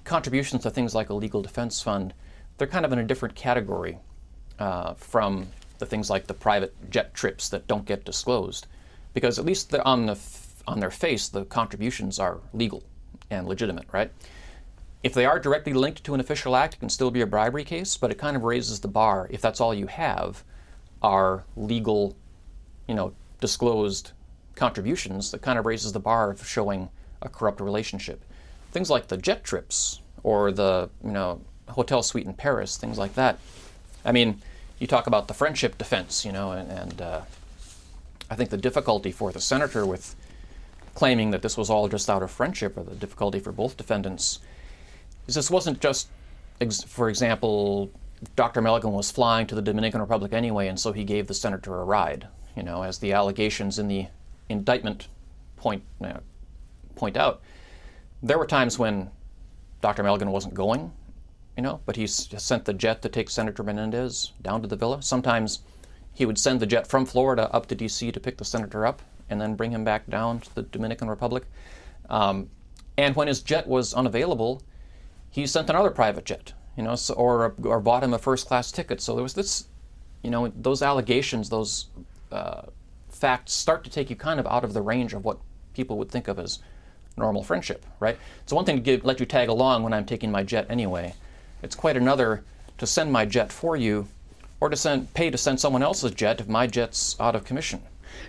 contributions to things like a legal defense fund, they're kind of in a different category from the things like the private jet trips that don't get disclosed, because at least on their face, the contributions are legal and legitimate, right? If they are directly linked to an official act, it can still be a bribery case, but it kind of raises the bar. If that's all you have are legal, disclosed contributions, that kind of raises the bar of showing a corrupt relationship. Things like the jet trips or the, hotel suite in Paris, things like that. You talk about the friendship defense, and I think the difficulty for the senator with claiming that this was all just out of friendship, or the difficulty for both defendants, is this wasn't just, for example, Dr. Melgen was flying to the Dominican Republic anyway, and so he gave the senator a ride. As the allegations in the indictment point out, there were times when Dr. Melgen wasn't going, but he sent the jet to take Senator Menendez down to the villa. Sometimes he would send the jet from Florida up to D.C. to pick the senator up and then bring him back down to the Dominican Republic. And when his jet was unavailable, he sent another private jet, or bought him a first-class ticket. So there was this, those allegations, those facts start to take you kind of out of the range of what people would think of as normal friendship, right? It's one thing to let you tag along when I'm taking my jet anyway. It's quite another to send my jet for you, or to pay to send someone else's jet if my jet's out of commission.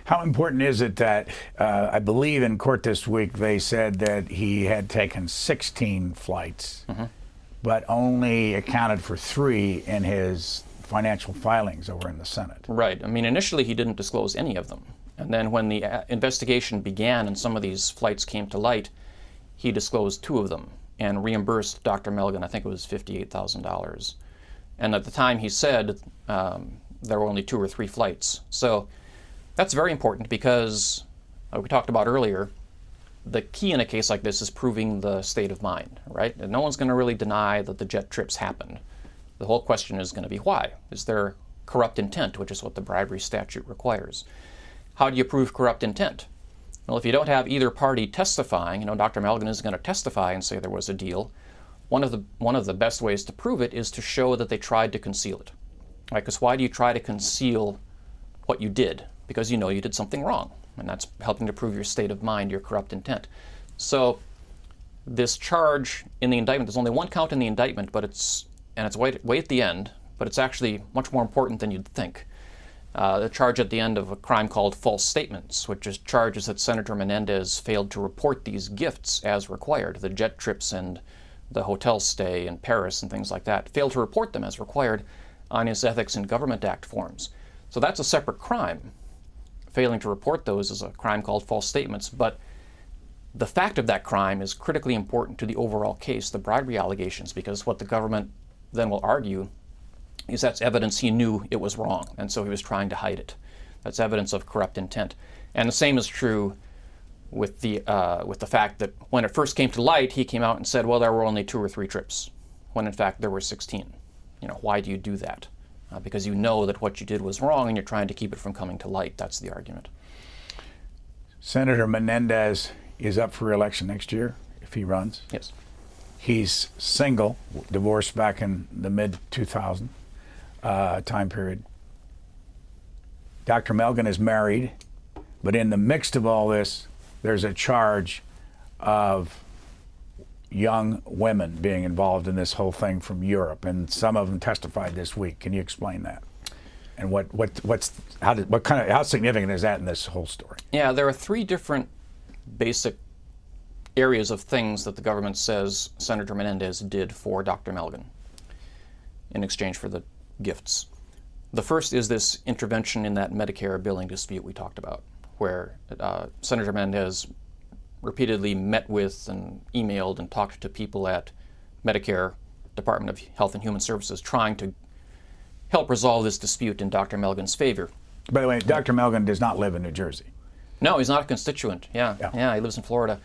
How important is it that, I believe in court this week, they said that he had taken 16 flights, but only accounted for 3 in his financial filings over in the Senate? Right. I mean, initially he didn't disclose any of them. And then when the investigation began and some of these flights came to light, he disclosed 2 of them and reimbursed Dr. Melgen, I think it was $58,000. And at the time he said there were only 2 or 3 flights. So that's very important because, we talked about earlier, the key in a case like this is proving the state of mind, right? And no one's going to really deny that the jet trips happened. The whole question is going to be why. Is there corrupt intent, which is what the bribery statute requires? How do you prove corrupt intent? Well, if you don't have either party testifying, Dr. Melgen isn't going to testify and say there was a deal. One of the best ways to prove it is to show that they tried to conceal it. Right? Because why do you try to conceal what you did? Because you know you did something wrong, and that's helping to prove your state of mind, your corrupt intent. So this charge in the indictment, there's only 1 count in the indictment, but it's way at the end, but it's actually much more important than you'd think. The charge at the end of a crime called false statements, which is charges that Senator Menendez failed to report these gifts as required, the jet trips and the hotel stay in Paris and things like that, failed to report them as required on his Ethics in Government Act forms. So that's a separate crime. Failing to report those is a crime called false statements, but the fact of that crime is critically important to the overall case, the bribery allegations, because what the government then will argue is that's evidence he knew it was wrong, and so he was trying to hide it. That's evidence of corrupt intent. And the same is true with the fact that when it first came to light, he came out and said, well, there were only 2 or 3 trips, when in fact there were 16. Why do you do that? Because you know that what you did was wrong and you're trying to keep it from coming to light. That's the argument. Senator Menendez is up for re-election next year if he runs. Yes. He's single, divorced back in the mid-2000 time period. Dr. Melgen is married, but in the midst of all this, there's a charge of young women being involved in this whole thing from Europe, and some of them testified this week. Can you explain that? And how significant is that in this whole story? Yeah, there are 3 different basic areas of things that the government says Senator Menendez did for Dr. Melgen in exchange for the gifts. The first is this intervention in that Medicare billing dispute we talked about, where Senator Menendez repeatedly met with and emailed and talked to people at Medicare, Department of Health and Human Services, trying to help resolve this dispute in Dr. Melgen's favor. By the way, Dr. Melgen does not live in New Jersey. No, he's not a constituent. Yeah, he lives in Florida,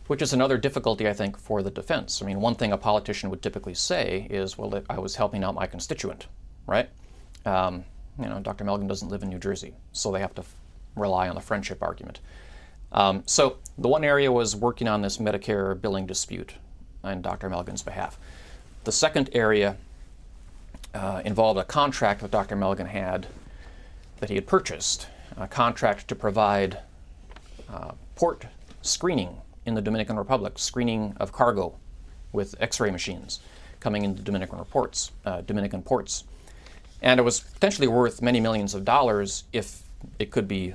which is another difficulty, I think, for the defense. I mean, one thing a politician would typically say is, well, I was helping out my constituent, right? Dr. Melgen doesn't live in New Jersey, so they have to rely on the friendship argument. So the one area was working on this Medicare billing dispute on Dr. Melgen's behalf. The second area involved a contract that Dr. Melgen had that he had purchased, a contract to provide port screening in the Dominican Republic, screening of cargo with X-ray machines coming into Dominican ports. And it was potentially worth many millions of dollars if it could be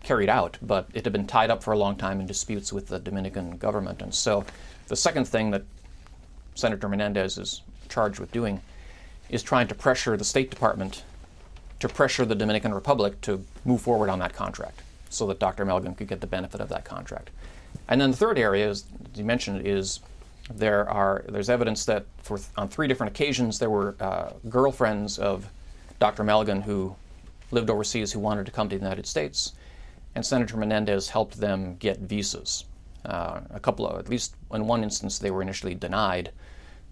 carried out, but it had been tied up for a long time in disputes with the Dominican government. And so the second thing that Senator Menendez is charged with doing is trying to pressure the State Department to pressure the Dominican Republic to move forward on that contract so that Dr. Melgen could get the benefit of that contract. And then the third area, as you mentioned, is there's evidence that on 3 different occasions there were girlfriends of Dr. Melgen who lived overseas who wanted to come to the United States, and Senator Menendez helped them get visas. At least in one instance, they were initially denied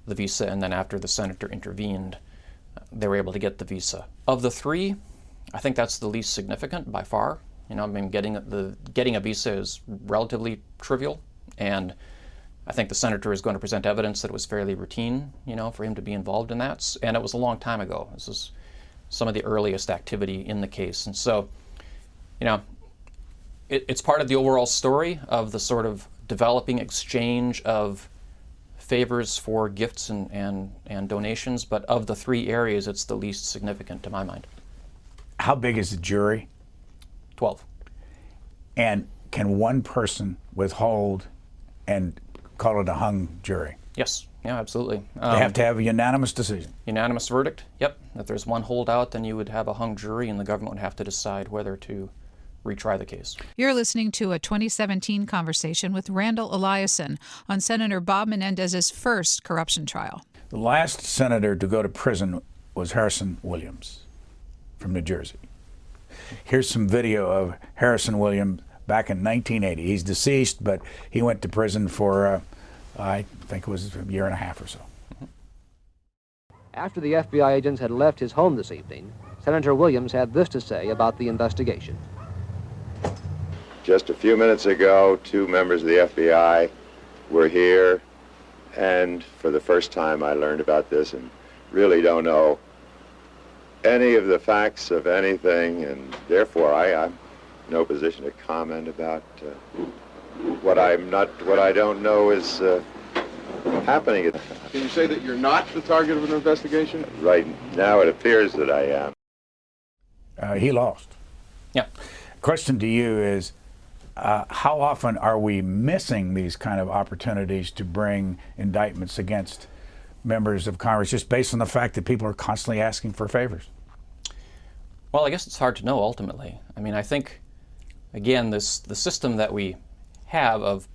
the visa, and then after the senator intervened, they were able to get the visa. Of the 3, I think that's the least significant by far. Getting a visa is relatively trivial, and I think the senator is going to present evidence that it was fairly routine, for him to be involved in that, and it was a long time ago. This is some of the earliest activity in the case, and so, it's part of the overall story of the sort of developing exchange of favors for gifts and donations, but of the three areas, it's the least significant to my mind. How big is the jury? 12. And can one person withhold and call it a hung jury? Yes, yeah, absolutely. They have to have a unanimous decision. Unanimous verdict, yep. If there's one holdout, then you would have a hung jury and the government would have to decide whether to retry the case. You're listening to a 2017 conversation with Randall Eliason on Senator Bob Menendez's first corruption trial. The last senator to go to prison was Harrison Williams from New Jersey. Here's some video of Harrison Williams back in 1980. He's deceased, but he went to prison for, I think it was a year and a half or so. After the FBI agents had left his home this evening, Senator Williams had this to say about the investigation. Just a few minutes ago, 2 members of the FBI were here, and for the first time I learned about this and really don't know any of the facts of anything, and therefore I'm in no position to comment about what I don't know is happening. Can you say that you're not the target of an investigation? Right now it appears that I am. He lost. Yeah. Question to you is, how often are we missing these kind of opportunities to bring indictments against members of Congress just based on the fact that people are constantly asking for favors? Well, I guess it's hard to know ultimately. I mean, I think, again, the system that we have of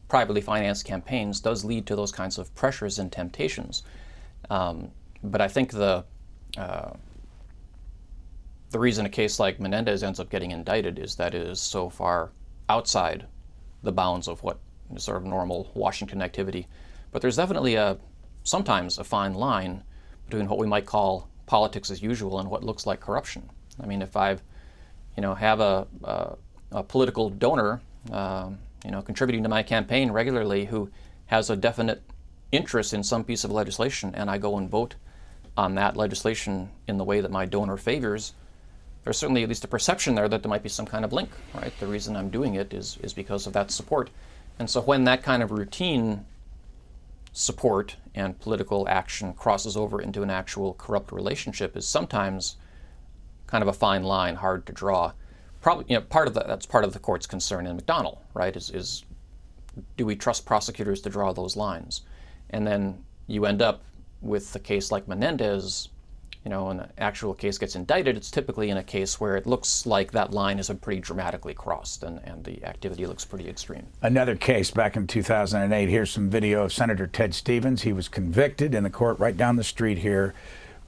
privately financed campaigns does lead to those kinds of pressures and temptations. But I think the reason a case like Menendez ends up getting indicted is that it is so far outside the bounds of what is sort of normal Washington activity. But there's definitely sometimes a fine line between what we might call politics as usual and what looks like corruption. I mean, if I have a political donor contributing to my campaign regularly who has a definite interest in some piece of legislation and I go and vote on that legislation in the way that my donor favors, there's certainly at least a perception there that there might be some kind of link, right? The reason I'm doing it is because of that support. And so when that kind of routine support and political action crosses over into an actual corrupt relationship is sometimes kind of a fine line, hard to draw. Probably, that's part of the court's concern in McDonnell, right? Is do we trust prosecutors to draw those lines? And then you end up with a case like Menendez, when an actual case gets indicted, it's typically in a case where it looks like that line has been pretty dramatically crossed and the activity looks pretty extreme. Another case back in 2008. Here's some video of Senator Ted Stevens. He was convicted in the court right down the street here,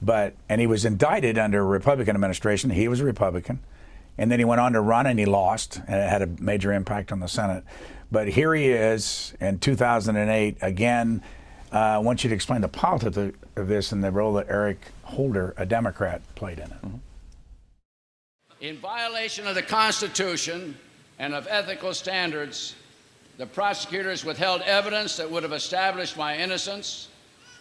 and he was indicted under a Republican administration. He was a Republican. And then he went on to run and he lost, and it had a major impact on the Senate. But here he is in 2008 again. I want you to explain the politics of this and the role that Eric Holder, a Democrat, played in it. Mm-hmm. In violation of the Constitution and of ethical standards, the prosecutors withheld evidence that would have established my innocence.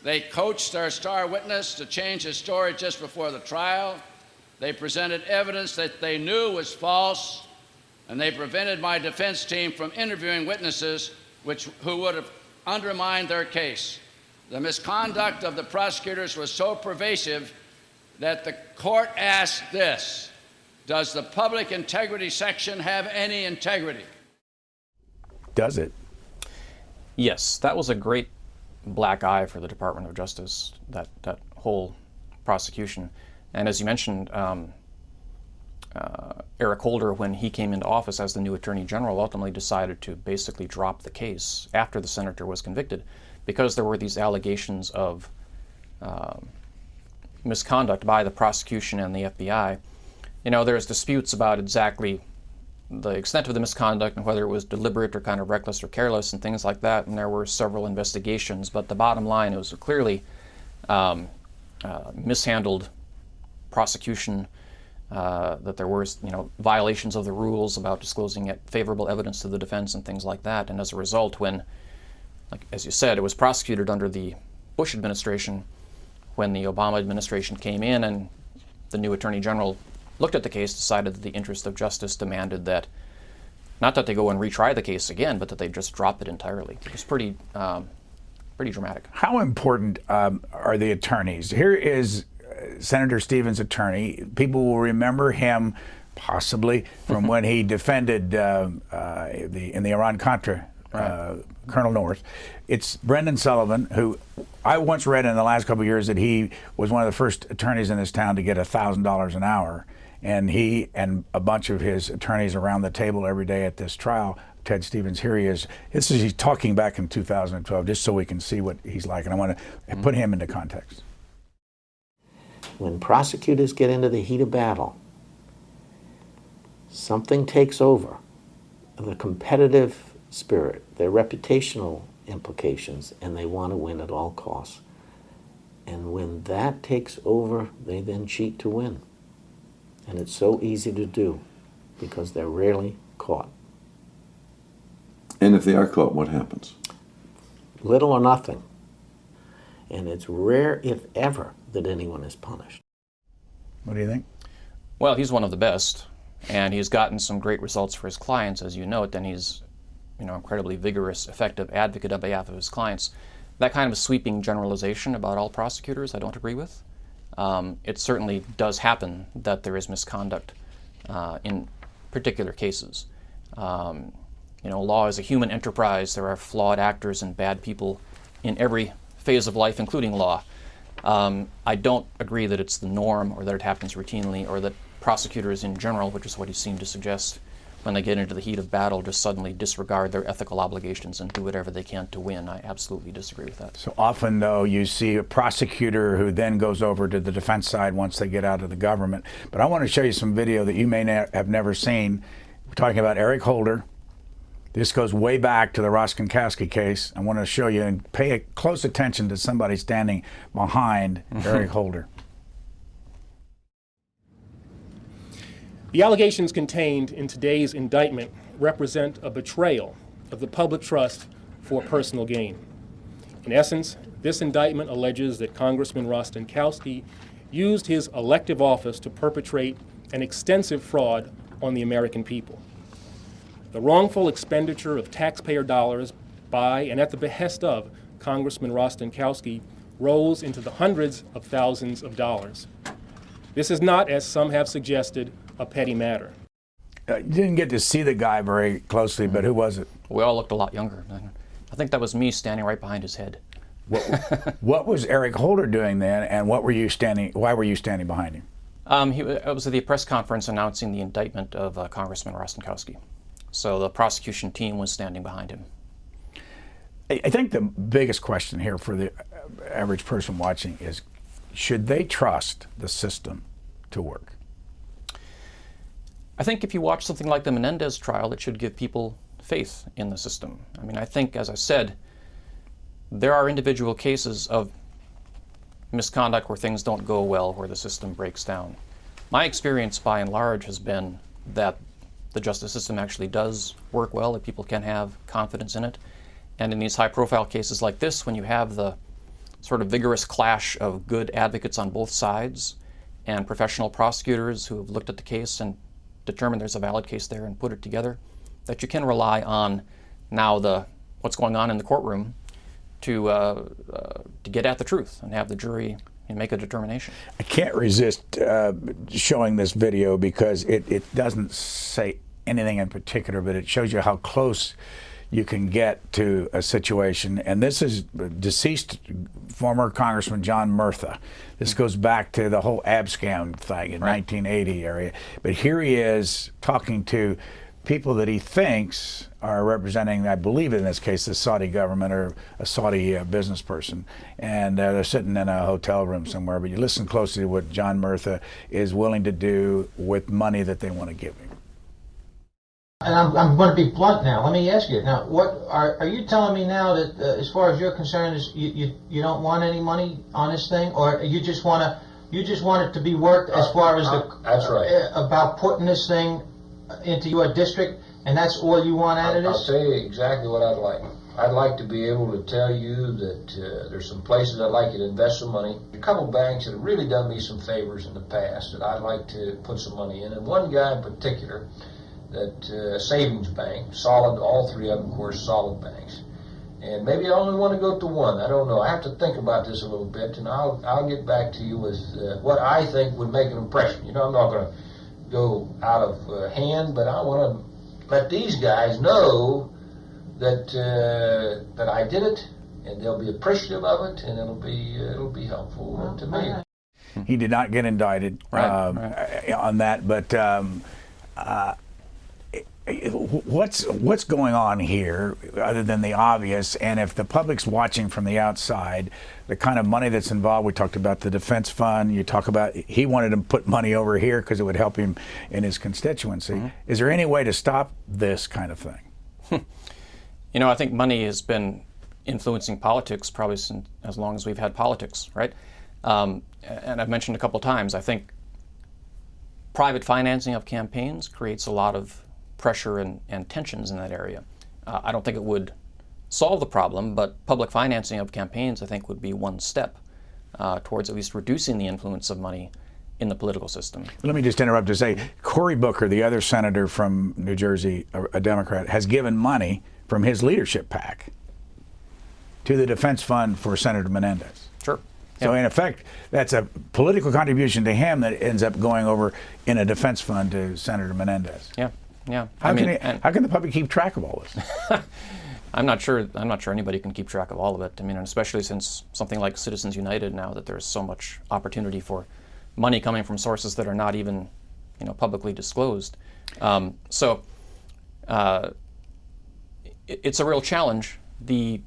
They coached their star witness to change his story just before the trial. They presented evidence that they knew was false, and they prevented my defense team from interviewing witnesses who would have undermined their case. The misconduct of the prosecutors was so pervasive that the court asked this: does the public integrity section have any integrity? Does it? Yes, that was a great black eye for the Department of Justice, that whole prosecution. And as you mentioned, Eric Holder, when he came into office as the new Attorney General, ultimately decided to basically drop the case after the senator was convicted because there were these allegations of misconduct by the prosecution and the FBI. There's disputes about exactly the extent of the misconduct and whether it was deliberate or kind of reckless or careless and things like that, and there were several investigations. But the bottom line, it was a clearly mishandled prosecution, that there were violations of the rules about disclosing favorable evidence to the defense and things like that. And as a result, when, as you said, it was prosecuted under the Bush administration, when the Obama administration came in and the new Attorney General looked at the case, decided that the interest of justice demanded that, not that they go and retry the case again, but that they just drop it entirely. It was pretty dramatic. How important are the attorneys? Here is Senator Stevens' attorney. People will remember him possibly from when he defended in the Iran-Contra Colonel North. It's Brendan Sullivan, who I once read in the last couple of years that he was one of the first attorneys in this town to get $1,000 an hour. And he and a bunch of his attorneys around the table every day at this trial, Ted Stevens, here he is. He's talking back in 2012, just so we can see what he's like. And I want to put him into context. When prosecutors get into the heat of battle, something takes over. The competitive spirit, their reputational implications, and they want to win at all costs. And when that takes over, they then cheat to win. And it's so easy to do because they're rarely caught. And if they are caught, what happens? Little or nothing. And it's rare, if ever, that anyone is punished. What do you think? Well, he's one of the best, and he's gotten some great results for his clients, as you note, and he's incredibly vigorous, effective advocate on behalf of his clients. That kind of a sweeping generalization about all prosecutors I don't agree with. It certainly does happen that there is misconduct in particular cases. Law is a human enterprise. There are flawed actors and bad people in every phase of life, including law. I don't agree that it's the norm or that it happens routinely or that prosecutors in general, which is what he seemed to suggest, when they get into the heat of battle, just suddenly disregard their ethical obligations and do whatever they can to win. I absolutely disagree with that. So often, though, you see a prosecutor who then goes over to the defense side once they get out of the government. But I want to show you some video that you may have never seen. We're talking about Eric Holder. This goes way back to the Rostenkowski case. I want to show you and pay close attention to somebody standing behind Eric Holder. The allegations contained in today's indictment represent a betrayal of the public trust for personal gain. In essence, this indictment alleges that Congressman Rostenkowski used his elective office to perpetrate an extensive fraud on the American people. The wrongful expenditure of taxpayer dollars by and at the behest of Congressman Rostenkowski rose into the hundreds of thousands of dollars. This is not, as some have suggested, a petty matter. You didn't get to see the guy very closely, but who was it? We all looked a lot younger. I think that was me standing right behind his head. What was Eric Holder doing then, and why were you standing behind him? It was at the press conference announcing the indictment of Congressman Rostenkowski. So the prosecution team was standing behind him. I think the biggest question here for the average person watching is, should they trust the system to work? I think if you watch something like the Menendez trial, it should give people faith in the system. I mean, I think, as I said, there are individual cases of misconduct where things don't go well, where the system breaks down. My experience, by and large, has been that the justice system actually does work well, that people can have confidence in it. And in these high-profile cases like this, when you have the sort of vigorous clash of good advocates on both sides and professional prosecutors who have looked at the case and determined there's a valid case there and put it together, that you can rely on now what's going on in the courtroom to get at the truth and have the jury make a determination. I can't resist showing this video because it doesn't say anything in particular, but it shows you how close you can get to a situation. And this is deceased former Congressman John Murtha. This goes back to the whole abscam thing in 1980 area. But here he is talking to people that he thinks are representing, I believe in this case, the Saudi government or a Saudi business person. And they're sitting in a hotel room somewhere. But you listen closely to what John Murtha is willing to do with money that they want to give him. And I'm going to be blunt now. Let me ask you now. What are you telling me now that, as far as you're concerned, is you don't want any money on this thing, or you just want it to be worked as far as that's right, about putting this thing into your district, and that's all you want out of this? I'll tell you exactly what I'd like. I'd like to be able to tell you that there's some places I'd like you to invest some money. A couple banks that have really done me some favors in the past that I'd like to put some money in, and one guy in particular, that savings bank, solid, all three of them, of course, solid banks. And maybe I only want to go to one. I don't know. I have to think about this a little bit, and I'll get back to you with what I think would make an impression. You know, I'm not going to go out of hand, but I want to let these guys know that I did it, and they'll be appreciative of it, and it'll be helpful to me. He did not get indicted on that, but what's going on here other than the obvious? And if the public's watching from the outside, the kind of money that's involved, we talked about the defense fund, you talk about he wanted to put money over here because it would help him in his constituency. Is there any way to stop this kind of thing? You know, I think money has been influencing politics probably since as long as we've had politics, right? And I've mentioned a couple times, I think private financing of campaigns creates a lot of pressure and tensions in that area. I don't think it would solve the problem, but public financing of campaigns, I think, would be one step towards at least reducing the influence of money in the political system. Let me just interrupt to say, Cory Booker, the other senator from New Jersey, a Democrat, has given money from his leadership PAC to the defense fund for Senator Menendez. Sure. So in effect, that's a political contribution to him that ends up going over in a defense fund to Senator Menendez. Yeah, yeah. How can the public keep track of all this? I'm not sure anybody can keep track of all of it. I mean, and especially since something like Citizens United now, that there's so much opportunity for money coming from sources that are not even, publicly disclosed. It's a real challenge. The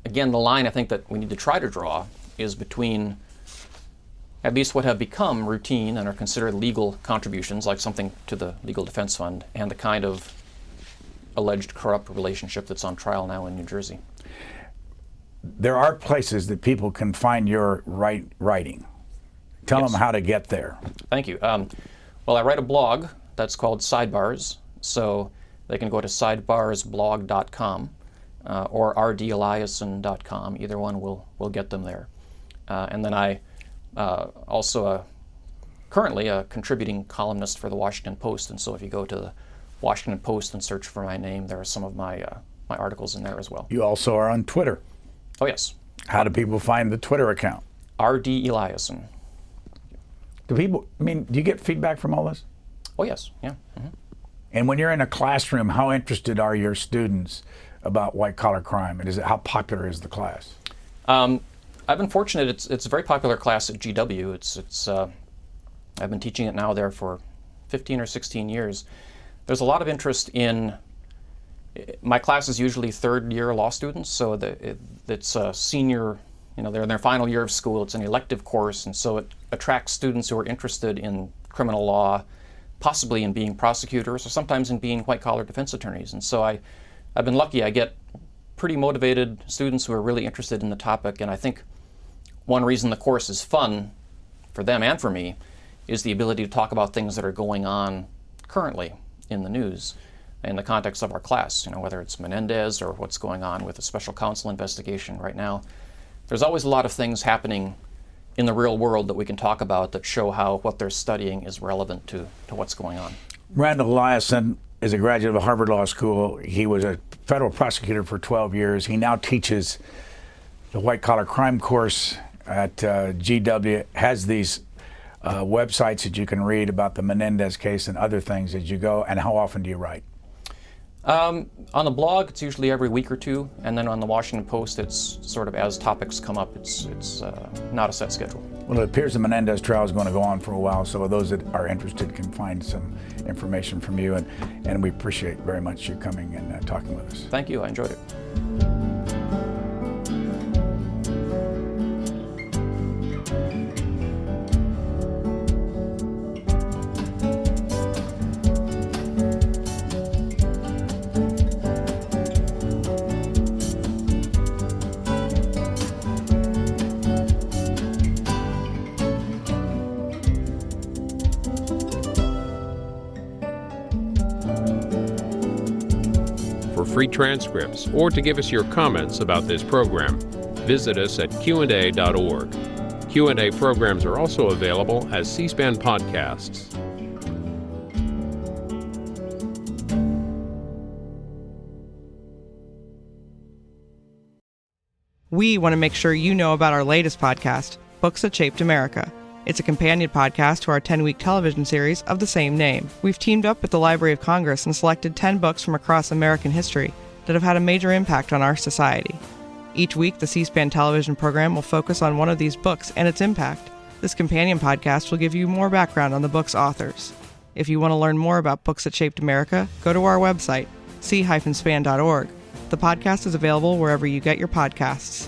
line I think that we need to try to draw is between at least what have become routine and are considered legal contributions, like something to the Legal Defense Fund, and the kind of alleged corrupt relationship that's on trial now in New Jersey. There are places that people can find your writing. Tell them how to get there. Thank you. Well, I write a blog that's called Sidebars, so they can go to sidebarsblog.com or rdeliason.com. Either one will get them there. And then I also currently a contributing columnist for the Washington Post, and so if you go to the Washington Post and search for my name, there are some of my articles in there as well. You also are on Twitter. Oh, yes. How do people find the Twitter account? RD Eliason. Do you get feedback from all this? Oh, yes. Yeah. And when you're in a classroom, how interested are your students about white-collar crime? And how popular is the class? I've been fortunate. It's a very popular class at GW. I've been teaching it now there for 15 or 16 years. There's a lot of interest in, my class is usually third-year law students, so it's a senior, they're in their final year of school. It's an elective course, and so it attracts students who are interested in criminal law, possibly in being prosecutors, or sometimes in being white-collar defense attorneys. And so I've been lucky. I get pretty motivated students who are really interested in the topic, and I think one reason the course is fun for them and for me is the ability to talk about things that are going on currently in the news in the context of our class, whether it's Menendez or what's going on with a special counsel investigation right now. There's always a lot of things happening in the real world that we can talk about that show how what they're studying is relevant to what's going on. Randall Eliason is a graduate of Harvard Law School. He was a federal prosecutor for 12 years. He now teaches the white-collar crime course at GW, has these websites that you can read about the Menendez case and other things as you go. And how often do you write? On the blog, it's usually every week or two, and then on the Washington Post, it's sort of as topics come up. It's not a set schedule. Well, it appears the Menendez trial is going to go on for a while, so those that are interested can find some information from you, and we appreciate very much you coming and talking with us. Thank you. I enjoyed it. free transcripts, or to give us your comments about this program, visit us at Q&A.org. Q&A programs are also available as C-SPAN podcasts. We want to make sure you know about our latest podcast, Books That Shaped America. It's a companion podcast to our 10-week television series of the same name. We've teamed up with the Library of Congress and selected 10 books from across American history that have had a major impact on our society. Each week, the C-SPAN television program will focus on one of these books and its impact. This companion podcast will give you more background on the book's authors. If you want to learn more about Books That Shaped America, go to our website, c-span.org. The podcast is available wherever you get your podcasts.